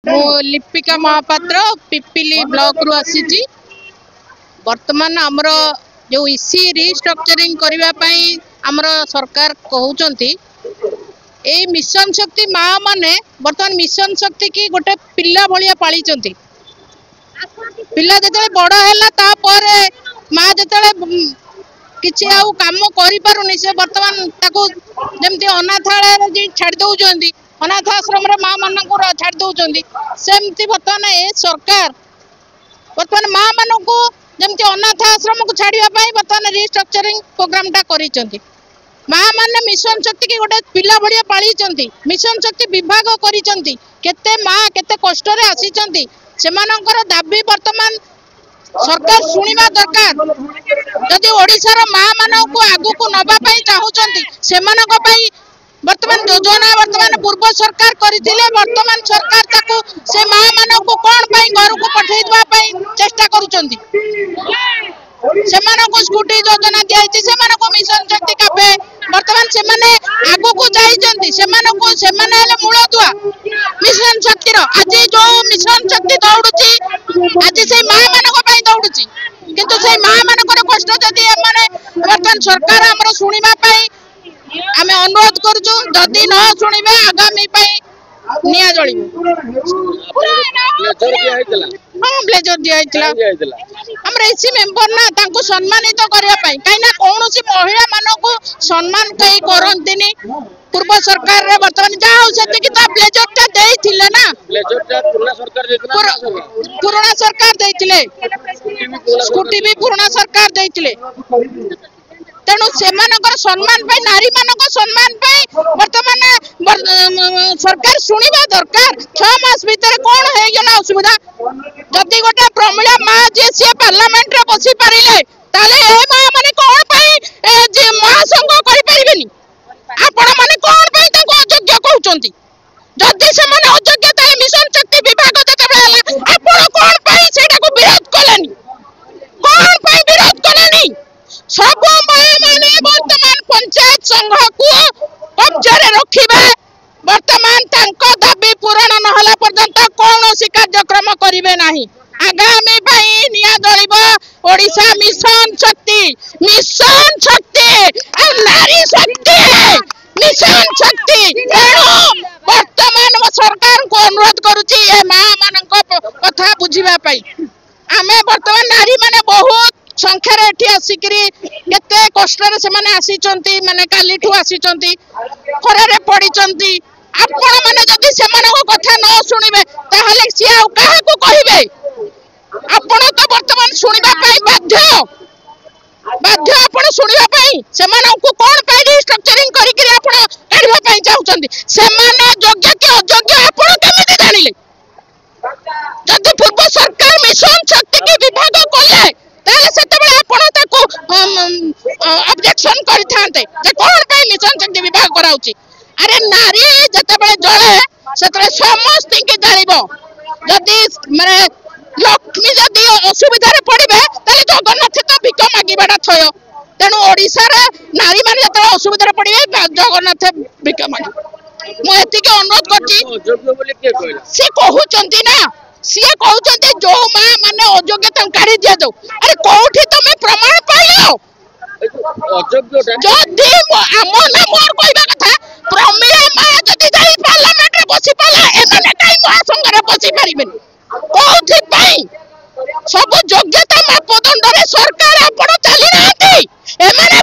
मु लिपिका महापात्र पिपिली ब्लॉक रु आसी वर्तमान आमर जो इसी रिस्ट्रक्चरिंग करने आमर सरकार कहते ए मिशन शक्ति माँ माने वर्तमान मिशन शक्ति की गोटे पिला भाया पाली पिला जो बड़ है माँ जो किसी आउ कम कर से बर्तमान जमती अनाथालय छाड़ दौरान अनाथ आश्रम माँ मान छाड़ दौरान सेमती बर्तमान ए सरकार बर्तमान माँ मान को जमती अनाथ आश्रम को छाड़ापी बर्तमान रिस्ट्रक्चरिंग प्रोग्राम टा कर माँ मैंने मिशन शक्ति की गोटे पिला भाया पाली मिशन शक्ति विभाग करते माँ केते कष्ट आसी दाबी वर्तमान सरकार शुणा दरकार जदि ओडिशार माँ मान को आगु को नवाई चाहूँगी से वर्तमान योजना वर्तमान पूर्व सरकार करते वर्तमान सरकार ताकू से माँ मान को कौन घर को पठे चेष्टा करुँच स्कूटी योजना दिखाई से मिशन शक्ति कैफे वर्तमान से आगु को जाने मूलदुआ मिशन शक्ति आज जो मिशन शक्ति दौड़ आज से माँ मान दौड़ किंतु से माँ मान कष्ट जदि वर्तमान सरकार आम शुणा आम अनुरोध करुचु जदि न शुणे आगामी निया जल ब्लेजर दिखाई आम एसी मेंबर ना सम्मानित करने कहीं कौन महिला मानक सम्मान कहीं करती पूर्व सरकार बर्तमान जहाँ से ब्लेजर टा ना पुराना सरकार देते स्कूटी भी पुराना सरकार देते तेणु से सम्मान नारी मान सम्मान वर्तमान सरकार शुणा दरकार 6 मास भीतर कौन होगा असुविधा जदि गोटे प्रमिला माँ जी सी पार्लियामेंट रे बसी पारे माँ मैंने कौन महासंघ करें आपण मैंने कौन अयोग्य कहते जदि से अयोग्य मिशन शक्ति विभाग जो विरोध कलेनी कौन विरोध कलेनी सब माँ मैंने वर्तमान पंचायत संघ को कब्जा रखिबे वर्तमान तांको दाबी पूरण नहला पर्यंत कौन कार्यक्रम करिवे नाही आगामी निया जलिबो ओडिशा मिशन शक्ति और नारी शक्ति मिशन शक्ति वर्तमान सरकार को अनुरोध करुची ए माँ मान कथा बुझीबा पई आमे वर्तमान नारी माने बहुत संख्यार एठी आसिकरी केते कष्ट से माने काली आसी खरारे पड़ी आपण माने जदि से कथा न शुणिबे ताहले सी आ काहा को कहिबे आपण तो वर्तमान शुणिबा पई बाध्य आपण शुणिबा पई से को कोन पई रिस्ट्रक्चरिंग करि के आपण काढबा पई चाहुचंदी से माने योग्य के अयोग्य आपण केमिति जानिले जदि पूर्व सरकार मिशन शक्ति के विभाग कले ताले सेतबे आपण ताको ऑब्जेक्शन करथांते जे कोन पई मिशन शक्ति विभाग कराउची अरे नारी जतबे जळे सेतबे समस्त के जानिबो जदि माने लक्ष्मी जदि असुविधा रे पड़िबे ताले जगन्नाथ तो भिक मागिबाडा थय तेनु ओडिसा रे नारी माने जतबे असुविधा रे पड़िबे जगन्नाथ भिक मागी मु एति के अनुरोध करची अयोग्य बोले के कहला से कहउचंती ना सी कहते जो माँ माने अयोग्यता काढ़ी दि जाऊ अरे कौटी तुम प्रमाण पाइल जदि आम ना मोर कहवा कथा प्रमिला माँ जदि जाई पार्लियामेंट रे बसी पाला एमाने काई महासंघ रे बसी पारिबेनी कोथि पई सब योग्यता मापदंड रे सरकार आपण चली नांती एमाने